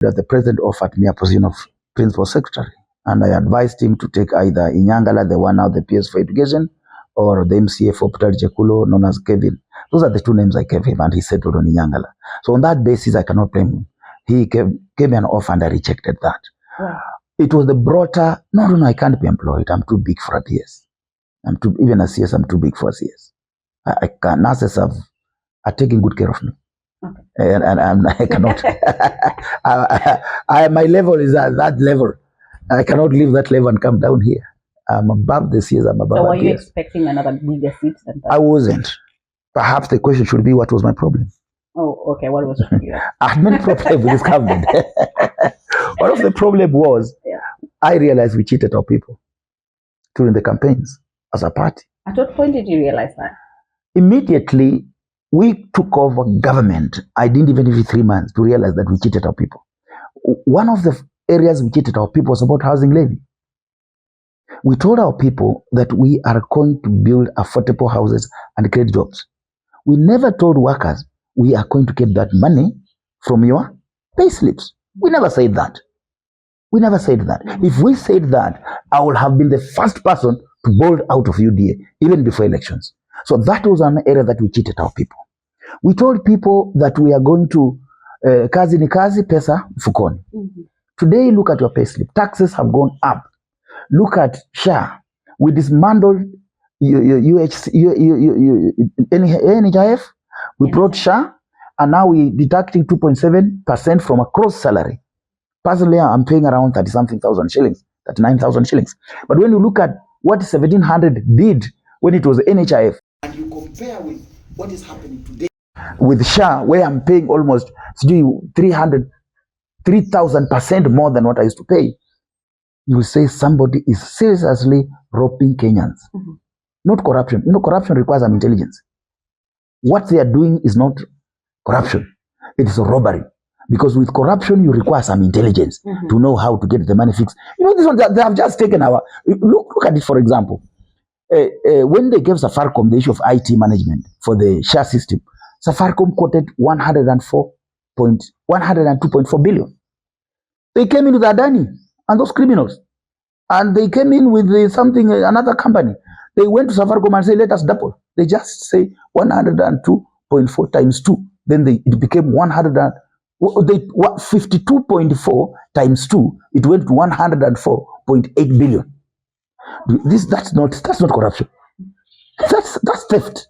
that the president offered me a position of principal secretary, and I advised him to take either Inyangala, the one now the PS for education, or the MCA for Peter Jekulo, known as Kevin. Those are the two names I gave him, and he settled on Inyangala. So on that basis, I cannot blame him. He gave me an offer, and I rejected that. Wow. It was the broader, no, I can't be employed. I'm too big for a PS. Even a CS, I'm too big for a CS. I can, nurses are taking good care of me. Okay. And I cannot. My level is at that level. I cannot leave that level and come down here. I'm above the CS, I'm above So were you PS. expecting another bigger seat than that? I wasn't. Perhaps the question should be, what was my problem? Oh, okay. What was it? I had many problems with this government. One of the problem was, I realized we cheated our people during the campaigns as a party. At what point did you realize that? Immediately, we took over government. I didn't even give it 3 months to realize that we cheated our people. One of the areas we cheated our people was about housing levy. We told our people that we are going to build affordable houses and create jobs. We never told workers we are going to get that money from your pay slips. We never said that. We never said that. If we said that, I would have been the first person to bolt out of UDA even before elections. So that was an area that we cheated our people. We told people that we are going to kazi ni kazi, pesa mfukoni. Today, look at your pay slip. Taxes have gone up. Look at SHA. We dismantled NHIF. We brought SHA, and now we're deducting 2.7% from a gross salary. Personally, I'm paying around 30-something thousand shillings, 39,000 shillings. But when you look at what 1,700 did when it was NHIF, and you compare with what is happening today with SHA, where I'm paying almost 3,000% more than what I used to pay, you say somebody is seriously robbing Kenyans. Not corruption. You know, corruption requires some intelligence. What they are doing is not corruption. It is a robbery. Because with corruption, you require some intelligence to know how to get the money fixed. You know, this one, they have just taken our... Look at it, for example. When they gave Safaricom the issue of IT management for the SHA system, Safaricom quoted 102.4 billion. They came in with Adani and those criminals. And they came in with another company. They went to Safaricom and said, let us double. They just say 102.4 times 2. Then it became 52.4 times 2. It went to 104.8 billion. That's not corruption. That's theft.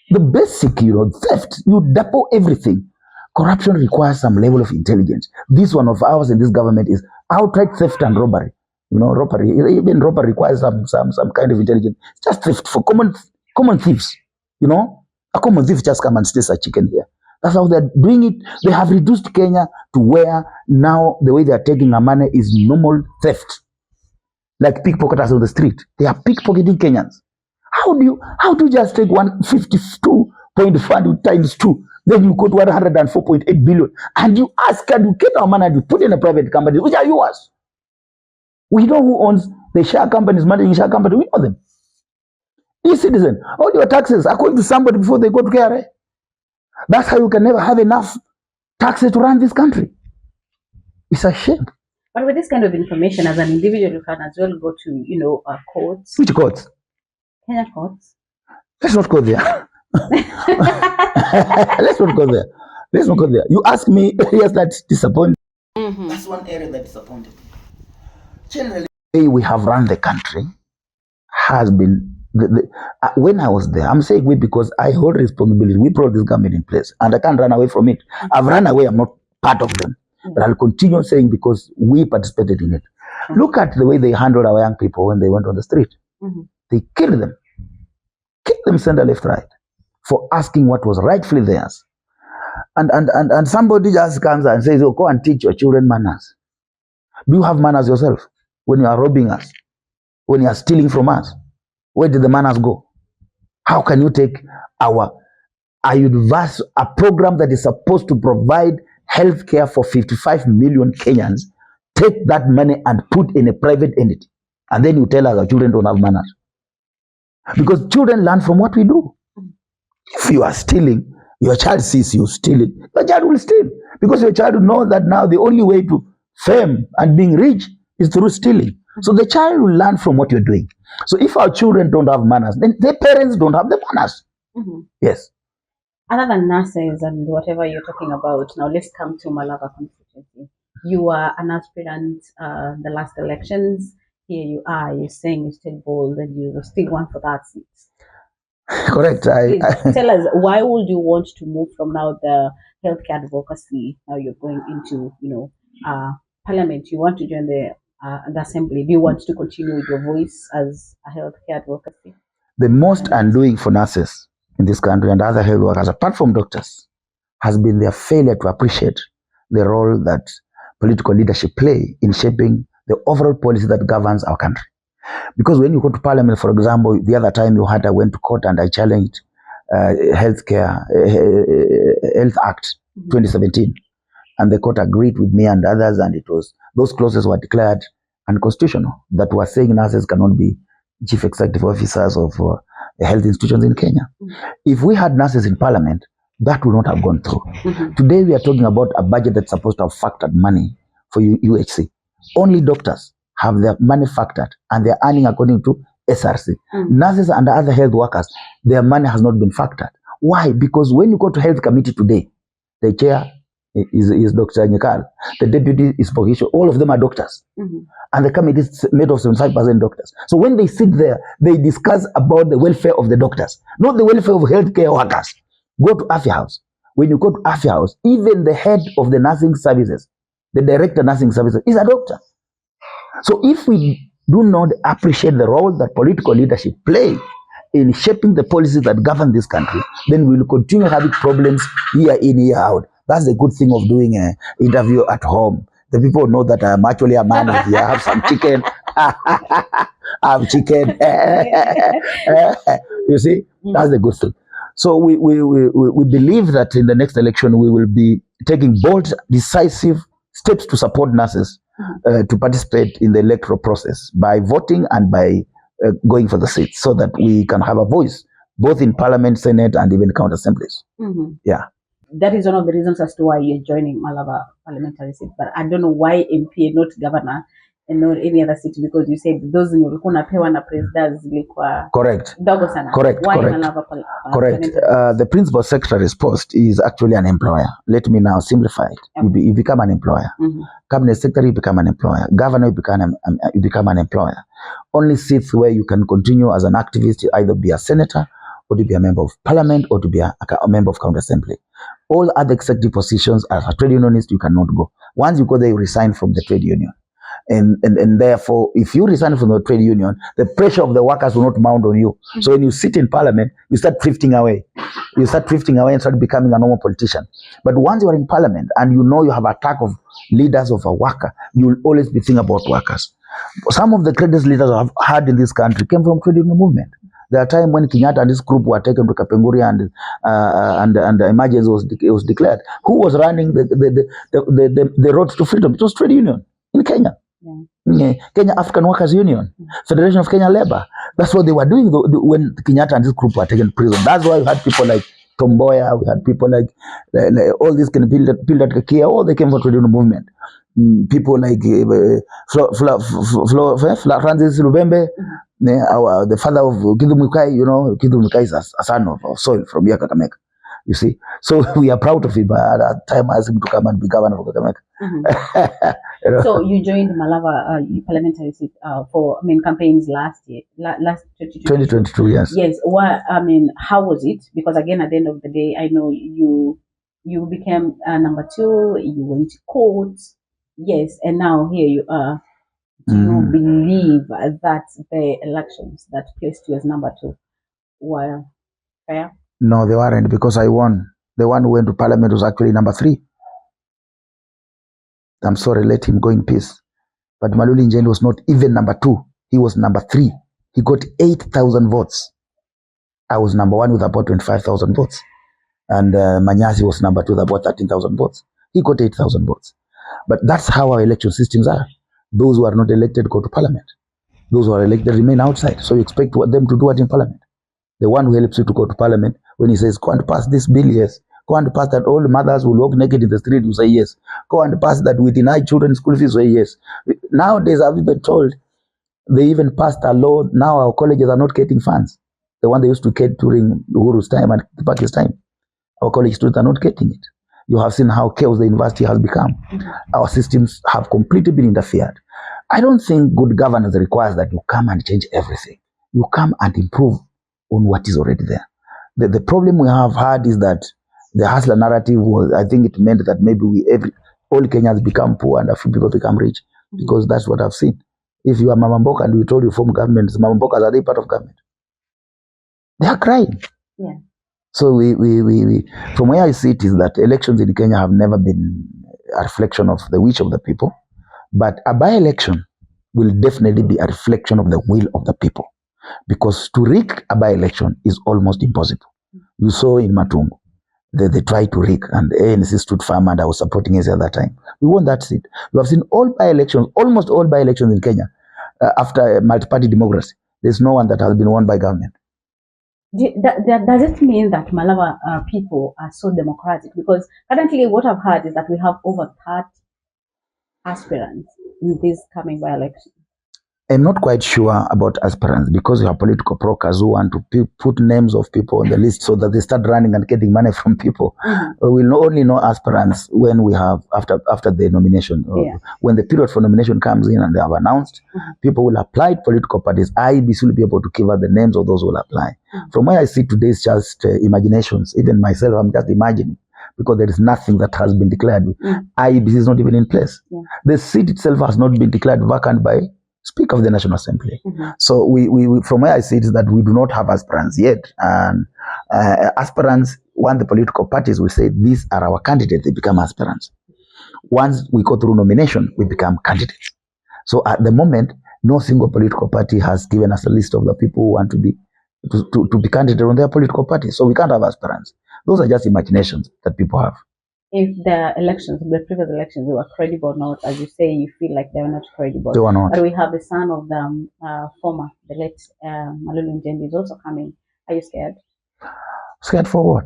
The basic, theft. You double everything. Corruption requires some level of intelligence. This one of ours in this government is outright theft and robbery. Robbery. Even robbery requires some kind of intelligence. Just theft for common thieves. A common thief just come and steals a chicken here. That's how they're doing it. They have reduced Kenya to where now the way they are taking our money is normal theft. Like pickpocketers on the street. They are pickpocketing Kenyans. How do you just take 152.5 times 2, then you go to 104.8 billion, and you ask, can you get our money and you put in a private company, which are yours? We know who owns the share companies, managing share company. We know them. E-citizen, all your taxes are going to somebody before they go to KRA. That's how you can never have enough taxes to run this country. It's a shame. But with this kind of information, as an individual, you can as well go to, courts. Which courts? Kenya courts. Let's not go there. Let's not go there. Let's not go there. You ask me areas that disappoint. That's one area that disappointed me. Generally, the way we have run the country has been, when I was there, I'm saying we because I hold responsibility. We brought this government in place and I can't run away from it. I've run away, I'm not part of them. But I'll continue saying because we participated in it. Look at the way they handled our young people when they went on the street. They killed them. Killed them center, left, right for asking what was rightfully theirs. And somebody just comes and says, oh, go and teach your children manners. Do you have manners yourself when you are robbing us? When you are stealing from us? Where did the manners go? How can you take a program that is supposed to provide health care for 55 million Kenyans, take that money and put in a private entity, and then you tell us our children don't have manners? Because children learn from what we do. If you are stealing Your child sees you steal it, your child will steal, because your child will know that now the only way to fame and being rich is through stealing. So the child will learn from what you're doing. So if our children don't have manners, then their parents don't have the manners. Yes. Other than nurses and whatever you're talking about, now let's come to Malava constituency. You are an aspirant the last elections. Here you are, you're saying you're still bold and you still want for that seat. Correct. Tell us, why would you want to move from now the healthcare advocacy? Now you're going into, parliament. You want to join the assembly. Do you want to continue with your voice as a healthcare advocacy? The most undoing for nurses in this country and other health workers, apart from doctors, has been their failure to appreciate the role that political leadership play in shaping the overall policy that governs our country. Because when you go to parliament, for example, the other time I went to court and I challenged Health Act 2017, and the court agreed with me and others, and those clauses were declared unconstitutional, that were saying nurses cannot be chief executive officers of health institutions in Kenya. If we had nurses in parliament, that would not have gone through. Today we are talking about a budget that's supposed to have factored money for UHC. Only doctors have their money factored, and they're earning according to SRC. Nurses and other health workers, their money has not been factored. Why? Because when you go to health committee today, the chair is Dr. Nyekal, the deputy is Pogisho, all of them are doctors. And the committee is made of 75% doctors. So when they sit there, they discuss about the welfare of the doctors, not the welfare of healthcare workers. Go to Afya House. When you go to Afya House, even the head of the nursing services, the director of nursing services, is a doctor. So if we do not appreciate the role that political leadership play in shaping the policies that govern this country, then we will continue having problems year in, year out. That's the good thing of doing an interview at home. The people know that I'm actually a man of here. I have some chicken. I have chicken. You see, that's the good thing. So we believe that in the next election we will be taking bold, decisive steps to support nurses to participate in the electoral process by voting and by going for the seats, so that we can have a voice both in parliament, senate, and even county assemblies. Yeah. That is one of the reasons as to why you're joining Malava parliamentary seat. But I don't know why MP, not governor, and not any other seat, because you said those in your pewa na presidents zilikuwa correct. Dogo sana. Correct. Why correct. Malava correct. The principal secretary's post is actually an employer. Let me now simplify it. Okay. You become an employer. Cabinet secretary, you become an employer. Governor, you become an employer. Only seats where you can continue as an activist, either be a senator, or to be a member of parliament, or to be a member of county assembly. All other executive positions as a trade unionist, you cannot go. Once you go there, you resign from the trade union. And therefore, if you resign from the trade union, the pressure of the workers will not mount on you. So when you sit in parliament, you start drifting away. You start drifting away and start becoming a normal politician. But once you are in parliament and you know you have attack of leaders of a worker, you will always be thinking about workers. Some of the greatest leaders I've had in this country came from trade union movement. There are times when Kenyatta and this group were taken to Kapenguri and the emergency was declared. Who was running the road to freedom? It was trade union in Kenya. Kenya African Workers Union, Federation of Kenya Labor. That's what they were doing when Kenyatta and this group were taken to prison. That's why we had people like Tomboya, we had people like all these kind of people that Kakia, all they came from trade union movement. People like Francis Lubembe, the father of Kidhu Mukai, Kidhu Mukai is a son of soil from Kakamega. You see, so we are proud of him. But at that time, I asked him to come and be governor of Kakamega. So you joined Malava parliamentary seat for campaigns last year, last 2022. Yes. Yes. How was it? Because again, at the end of the day, I know you became number 2. You went to court. Yes, and now here you are. Do you believe that the elections that placed you as number 2 were fair? No, they weren't, because I won. The one who went to parliament was actually number 3. I'm sorry, let him go in peace. But Maluli Njeni was not even number 2. He was number 3. He got 8,000 votes. I was number 1 with about 25,000 votes. And Manyasi was number 2 with about 13,000 votes. He got 8,000 votes. But that's how our election systems are. Those who are not elected go to parliament. Those who are elected remain outside. So you expect them to do what in parliament. The one who helps you to go to parliament, when he says, go and pass this bill, yes, Go and pass that all mothers will walk naked in the street, you say yes. Go and pass that we deny children school fees, you say yes. Nowadays, I've been told, they even passed a law, now our colleges are not getting funds. The one they used to get during Uhuru's time and Kibaki's time. Our college students are not getting it. You have seen how chaos the university has become. Our systems have completely been interfered. I don't think good governance requires that you come and change everything. You come and improve on what is already there. The problem we have had is that the hustler narrative was, I think it meant that maybe all Kenyans become poor and a few people become rich, because that's what I've seen. If you are Mama Mboka and we told you form governments, Mama Mbokas, are they part of government? They are crying. Yeah. So we from where I see it is that elections in Kenya have never been a reflection of the wish of the people, but a by-election will definitely be a reflection of the will of the people, because to rig a by-election is almost impossible. You saw in Matungu, they tried to rig, and ANC stood firm, and I was supporting ANC at that time. We won that seat. You have seen all by-elections, almost all by-elections in Kenya, after multi-party democracy, there's no one that has been won by government. Does it mean that Malawa people are so democratic? Because currently what I've heard is that we have over 30 aspirants in this coming by-election. I'm not quite sure about aspirants, because you have political brokers who want to put names of people on the list so that they start running and getting money from people. We'll only know aspirants when we have, after the nomination. When the period for nomination comes in and they have announced, people will apply to political parties. IEBC will be able to give out the names of those who will apply. From where I see today, it's just imaginations. Even myself, I'm just imagining, because there is nothing that has been declared. IEBC is not even in place. The seat itself has not been declared vacant by Speaker of the National Assembly. So we from where I see it is that we do not have aspirants yet. And aspirants, when the political parties will say, these are our candidates, they become aspirants. Once we go through nomination, we become candidates. So at the moment, no single political party has given us a list of the people who want to be candidates on their political party. So we can't have aspirants. Those are just imaginations that people have. If the previous elections, they were credible or not, as you say, you feel like they were not credible. They were not. But we have the son of the the late Malulu Njendi is also coming. Are you scared? Scared for what?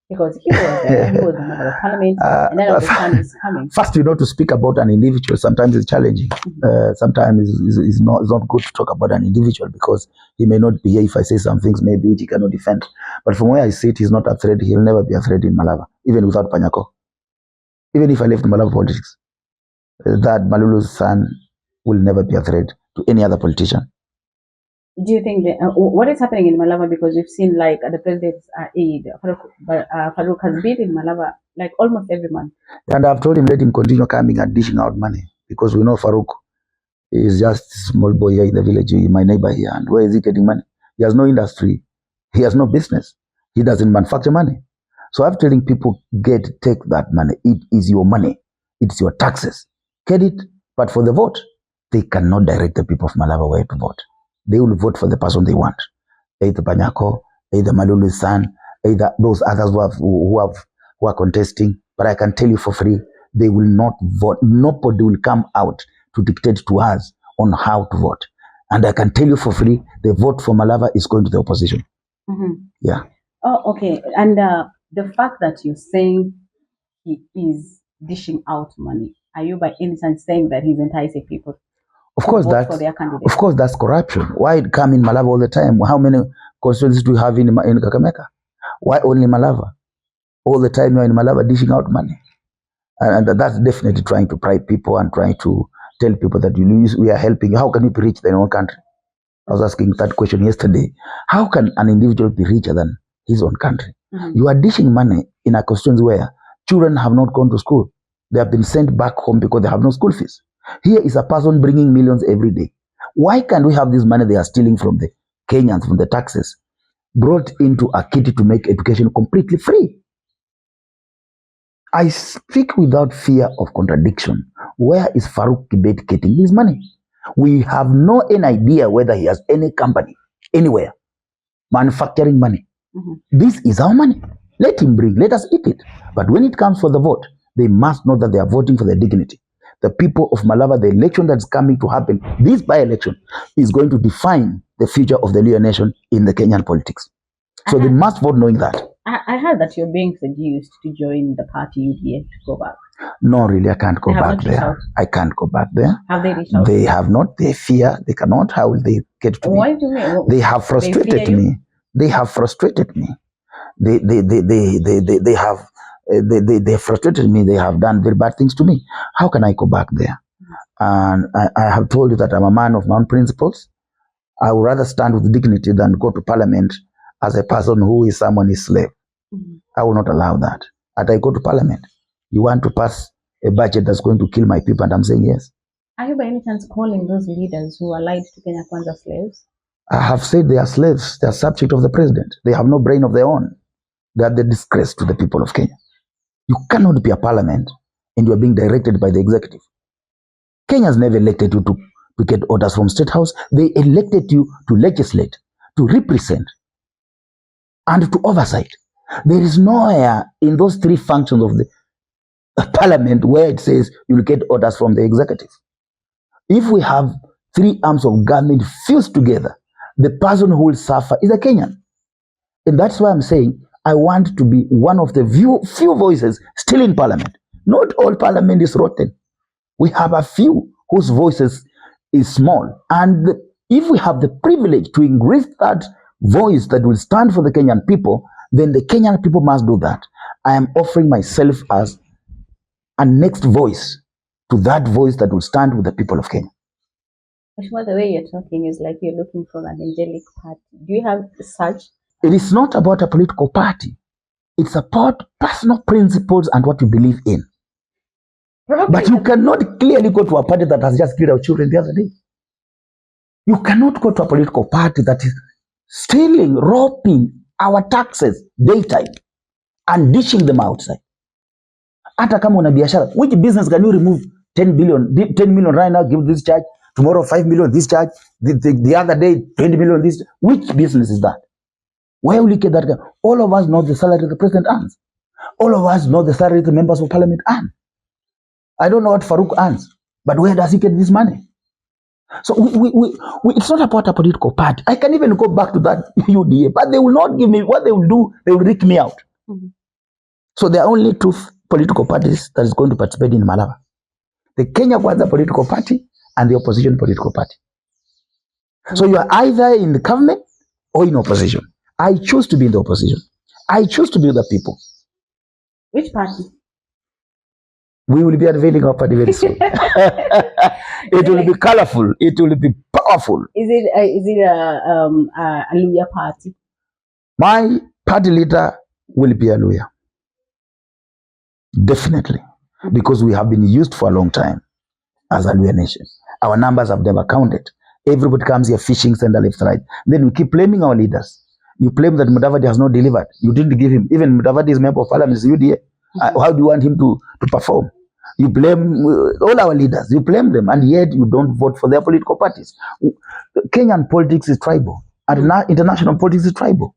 Because he was there, he was a member of parliament, and then the son is coming. First, to speak about an individual, sometimes it's challenging. Sometimes it's not good to talk about an individual, because he may not be here if I say some things maybe which he cannot defend. But from where I see it, he's not a threat. He'll never be a threat in Malava, even without Panyako. Even if I left Malava politics, that Malulu's son will never be a threat to any other politician. Do you think that, what is happening in Malava? Because we've seen, like, the president's aide, Farouk has been in Malava like almost every month. And I've told him, let him continue coming and dishing out money, because we know Farouk is just a small boy here in the village, my neighbor here. And where is he getting money? He has no industry. He has no business. He doesn't manufacture money. So I'm telling people, take that money. It is your money. It's your taxes. Get it. But for the vote, they cannot direct the people of Malava where to vote. They will vote for the person they want. Either Panyako, either Malulu's son, either those others who are contesting. But I can tell you for free, they will not vote. Nobody will come out to dictate to us on how to vote. And I can tell you for free, the vote for Malava is going to the opposition. Yeah. Oh, okay. And the fact that you're saying he is dishing out money, are you by any chance saying that he's enticing people? Of course, that's corruption. Why come in Malava all the time? How many constituencies do you have in Kakamega? Why only Malava? All the time you're in Malava dishing out money. And that's definitely trying to bribe people and trying to tell people that we are helping. How can you be richer than your own country? I was asking that question yesterday. How can an individual be richer than his own country? You are dishing money in a constituency where children have not gone to school. They have been sent back home because they have no school fees. Here is a person bringing millions every day. Why can't we have this money they are stealing from the Kenyans, from the taxes, brought into a kitty to make education completely free? I speak without fear of contradiction. Where is Farouk Kibet getting his money? We have no idea whether he has any company anywhere manufacturing money. This is our money. Let him bring, let us eat it. But when it comes for the vote, they must know that they are voting for their dignity. The people of Malava, the election that's coming to happen, this by-election, is going to define the future of the Luo nation in the Kenyan politics. So they must vote knowing that. I heard that you're being seduced to join the party UDA to go back. No, really, I can't go back there. I can't go back there. Have they reached out? They have not. They fear. They cannot. How will they get to me? Why do you mean? They have frustrated me. They have frustrated me. They have frustrated me. They have done very bad things to me. How can I go back there? And I have told you that I'm a man of my own principles. I would rather stand with dignity than go to parliament as a person who is someone's slave. I will not allow that. As I go to parliament, you want to pass a budget that's going to kill my people, and I'm saying yes. Are you by any chance calling those leaders who allied to Kenya Kwanza slaves? I have said they are slaves. They are subject of the president. They have no brain of their own. They are the disgrace to the people of Kenya. You cannot be a parliament and you are being directed by the executive. Kenya's never elected you to get orders from State House. They elected you to legislate, to represent, and to oversight. There is nowhere in those three functions of the parliament where it says you will get orders from the executive. If we have three arms of government fused together, the person who will suffer is a Kenyan. And that's why I'm saying I want to be one of the few voices still in parliament. Not all parliament is rotten. We have a few whose voices is small. And if we have the privilege to increase that voice that will stand for the Kenyan people, then the Kenyan people must do that. I am offering myself as a next voice to that voice that will stand with the people of Kenya. Ashma, the way you're talking is like you're looking for an angelic party. Do you have such? It is not about a political party. It's about personal principles and what you believe in. Probably. But you cannot clearly go to a party that has just killed our children the other day. You cannot go to a political party that is stealing, robbing our taxes daytime and dishing them outside. Hata kama una biashara, which business can you remove 10 million right now, give this charge, tomorrow 5 million this charge, the other day 20 million this? Which business is that? Where will you get that? All of us know the salary the president earns. All of us know the salary the members of parliament earn. I don't know what Farouk earns, but where does he get this money? So it's not about a political party. I can even go back to that UDA, but they will not give me what they will do. They will rick me out. So there are only two political parties that is going to participate in Malava: the Kenya Kwanza political party and the opposition political party. So you are either in the government or in opposition. I choose to be in the opposition. I choose to be with the people. Which party? We will be unveiling our party very soon. It will be colorful. It will be powerful. Is it a Luya party? My party leader will be a Luya. Definitely. Because we have been used for a long time as a Luya nation. Our numbers have never counted. Everybody comes here fishing center left, right. Then we keep blaming our leaders. You claim that Mudavadi has not delivered. You didn't give him. Even Mudavadi is member of parliament, UDA. How do you want him to perform? You blame all our leaders. You blame them, and yet you don't vote for their political parties. Kenyan politics is tribal, and international politics is tribal.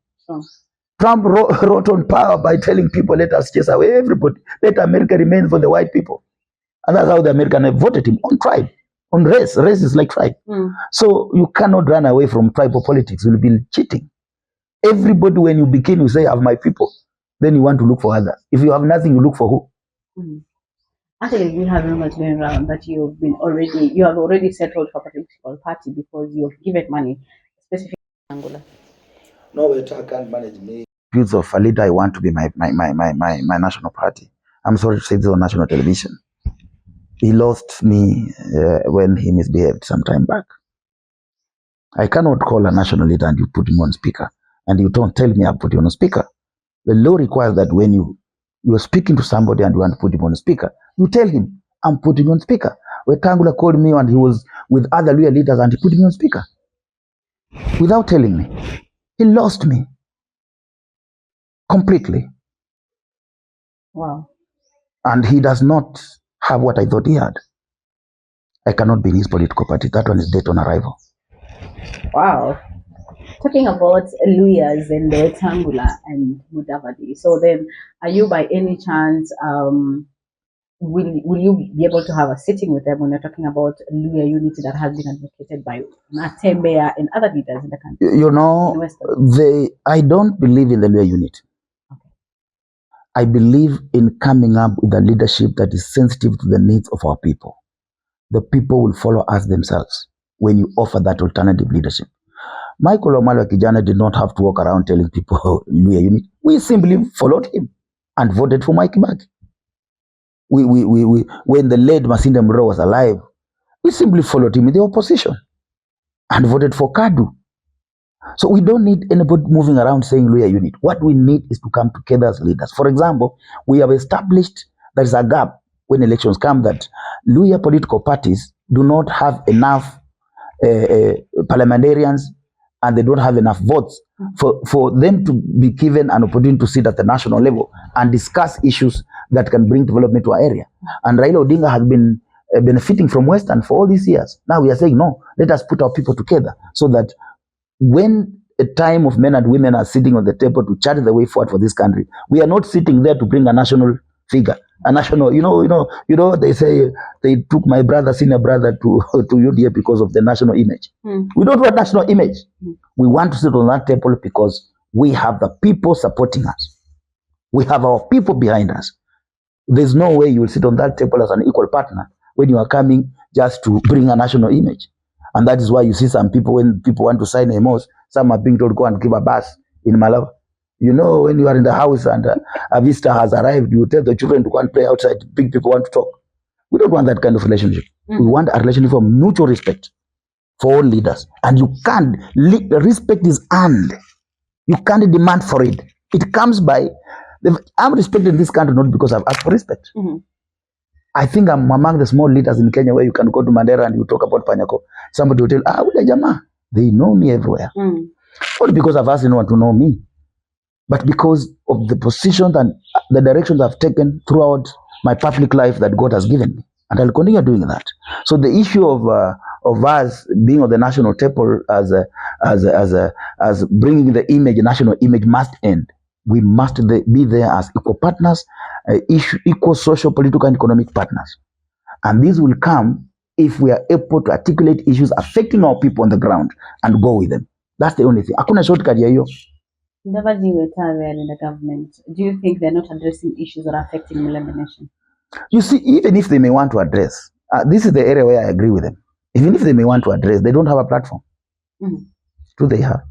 Trump wrote on power by telling people, let us chase away everybody. Let America remain for the white people. And that's how the Americans have voted him, on tribe, on race. Race is like tribe. So you cannot run away from tribal politics. You'll be cheating. Everybody, when you begin, you say, I have my people. Then you want to look for others. If you have nothing, you look for who? Actually, we have rumors going around that you have already settled for a political party because you have given money, specifically Angola. No, wait, I can't manage me. Views of a leader, I want to be my national party. I'm sorry to say this on national television. He lost me when he misbehaved some time back. I cannot call a national leader and you put him on speaker, and you don't tell me I put you on a speaker. The law requires that when you are speaking to somebody and you want to put him on speaker, you tell him, I'm putting you on speaker. Wetangula called me and he was with other Luya leaders and he put me on speaker. Without telling me. He lost me. Completely. Wow. And he does not have what I thought he had. I cannot be in his political party. That one is dead on arrival. Wow. Talking about Luyas and Wetangula and Mudavadi. So then, are you by any chance, will you be able to have a sitting with them when you're talking about Luya unity that has been advocated by Natembeya and other leaders in the country? You know, I don't believe in the Luya unity. Okay. I believe in coming up with a leadership that is sensitive to the needs of our people. The people will follow us themselves when you offer that alternative leadership. Michael Omalo Kijana did not have to walk around telling people, oh, Luya unit. We simply followed him and voted for Mike Bag. When the late Masinde Muro was alive, we simply followed him in the opposition and voted for Kadu. So we don't need anybody moving around saying Luya unit. What we need is to come together as leaders. For example, we have established there's a gap when elections come that Luya political parties do not have enough parliamentarians and they don't have enough votes for them to be given an opportunity to sit at the national level and discuss issues that can bring development to our area. And Raila Odinga has been benefiting from Western for all these years. Now we are saying, no, let us put our people together so that when a time of men and women are sitting on the table to chart the way forward for this country, we are not sitting there to bring a national figure, a national, they say they took my brother, senior brother to UDA because of the national image. We don't want national image. We want to sit on that table because we have the people supporting us. We have our people behind us. There's no way you will sit on that table as an equal partner when you are coming just to bring a national image. And that is why you see some people, when people want to sign MOs, some are being told go and give a bus in Malawa. You know, when you are in the house and a visitor has arrived, you tell the children to go and play outside. Big people want to talk. We don't want that kind of relationship. We want a relationship of mutual respect for all leaders. And you can't, respect is earned. You can't demand for it. It comes by, I'm respected in this country not because I've asked for respect. I think I'm among the small leaders in Kenya where you can go to Mandera and you talk about Panyako. Somebody will tell, Uda Jama, they know me everywhere. Not because I've asked anyone to know me, but because of the position and the directions I've taken throughout my public life that God has given me. And I'll continue doing that. So the issue of us being on the national table as bringing the image, national image must end. We must be there as equal partners, equal social, political, and economic partners. And this will come if we are able to articulate issues affecting our people on the ground and go with them. That's the only thing. Hakuna shortcut ya hiyo. Never in the government. Do you think they're not addressing issues that are affecting Malava Nation? You see, even if they may want to address, this is the area where I agree with them. Even if they may want to address, they don't have a platform. Do they have?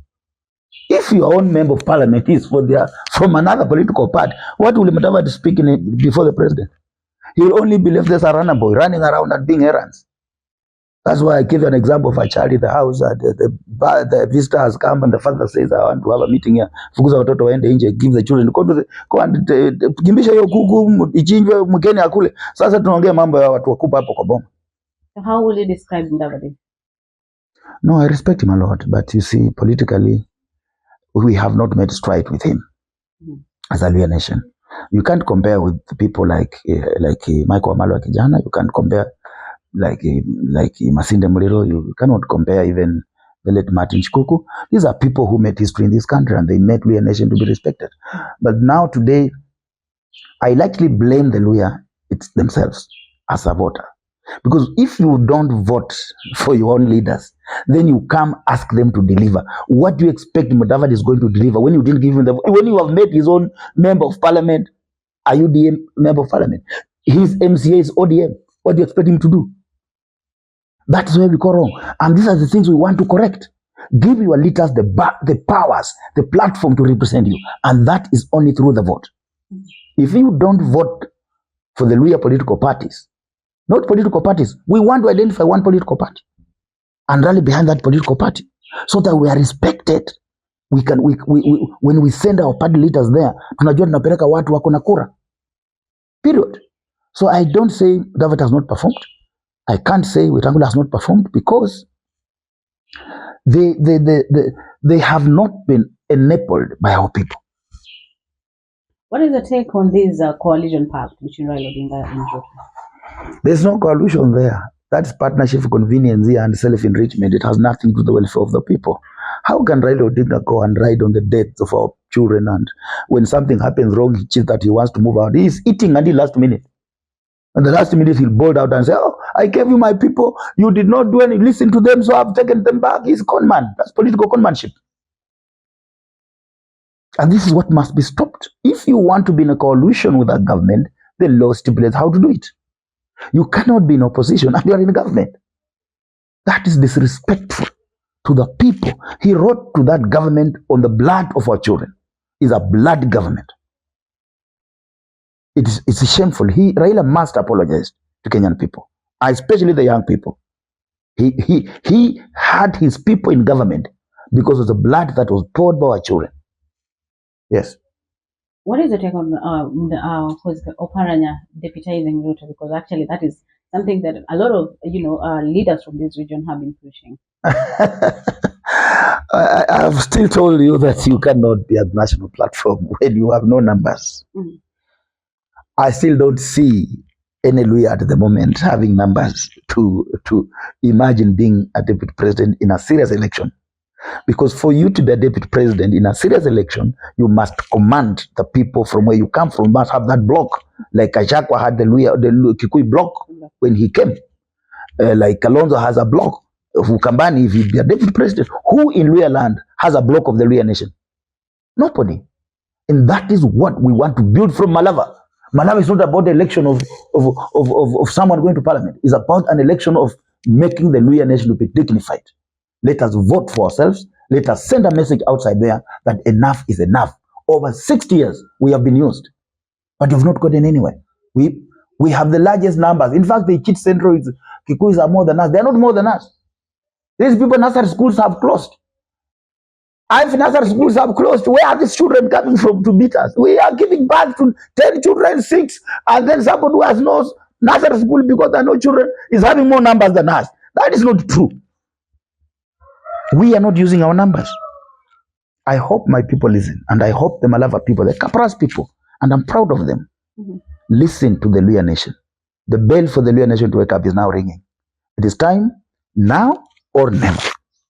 If your own member of parliament is from another political party, what will Malava speak before the president? He will only be left as a runner boy, running around and doing errands. That's why I give you an example of a child in the house. The visitor has come and the father says, I want to have a meeting here. Fukuza watoto waende nje, give the children. Go and kimbisha hiyo kuku, ichinjwe, mkeni akule. Sasa tunaongea mambo ya watu wakupa hapo kwa boma. How will you describe Ndavadi? No, I respect him a lot. But you see, politically, we have not made stride with him as a Luya nation. You can't compare with people like Michael Omalo Kijana. You can't compare like Masinde Muliro. You cannot compare even the late Martin Shikuku. These are people who made history in this country and they made Luya nation to be respected. But now today, I likely blame the Luya themselves as a voter. Because if you don't vote for your own leaders, then you come ask them to deliver. What do you expect Mudavadi is going to deliver when you didn't give him when you have made his own member of parliament, a UDM member of parliament? His MCA is ODM. What do you expect him to do? That is where we go wrong. And these are the things we want to correct. Give your leaders the powers, the platform to represent you. And that is only through the vote. If you don't vote for the Luya political parties, not political parties, we want to identify one political party and rally behind that political party so that we are respected. We when we send our party leaders there, tunajua tunapeleka watu wako na kura. Period. So I don't say David has not performed. I can't say Wetangula has not performed because they have not been enabled by our people. What is the take on this coalition pact between Raila Odinga and Ruto? There's no coalition there. That's partnership for convenience and self-enrichment. It has nothing to do with the welfare of the people. How can Raila Odinga go and ride on the deaths of our children, and when something happens wrong, he cheats that he wants to move out? He's eating until last minute. And the last minute he'll bolt out and say, oh, I gave you my people. You did not do any, listen to them, so I've taken them back. He's a con man. That's political conmanship. And this is what must be stopped. If you want to be in a coalition with a government, the law stipulates how to do it. You cannot be in opposition and you are in government. That is disrespectful to the people. He wrote to that government on the blood of our children. It's a blood government. It's shameful. Raila must apologize to Kenyan people, especially the young people. He had his people in government because of the blood that was poured by our children. Yes. What is the take on Oparanya deputizing Ruto? Because actually that is something that a lot of leaders from this region have been pushing. I've still told you that you cannot be at national platform when you have no numbers. Mm-hmm. I still don't see any Luya at the moment having numbers to imagine being a deputy president in a serious election. Because for you to be a deputy president in a serious election, you must command the people from where you come from. You must have that block, like Kajakwa had the Kikuyu block when he came. Like Kalonzo has a block. Ukambani, if he be a deputy president, who in Luya land has a block of the Luya nation? Nobody. And that is what we want to build from Malava. Malawa is not about the election of someone going to parliament. It's about an election of making the Luya nation to be dignified. Let us vote for ourselves. Let us send a message outside there that enough is enough. Over 60 years, we have been used, but we've not gotten anywhere. We have the largest numbers. In fact, the Chit Central Kikuyus are more than us. They're not more than us. These people, nursery schools have closed. If nursery schools have closed, where are these children coming from to beat us? We are giving birth to 10 children, 6, and then somebody who has no nursery school because there are no children is having more numbers than us. That is not true. We are not using our numbers. I hope my people listen, and I hope the Malava people, the Kapras people, and I'm proud of them, listen to the Luya nation. The bell for the Luya nation to wake up is now ringing. It is time now or never.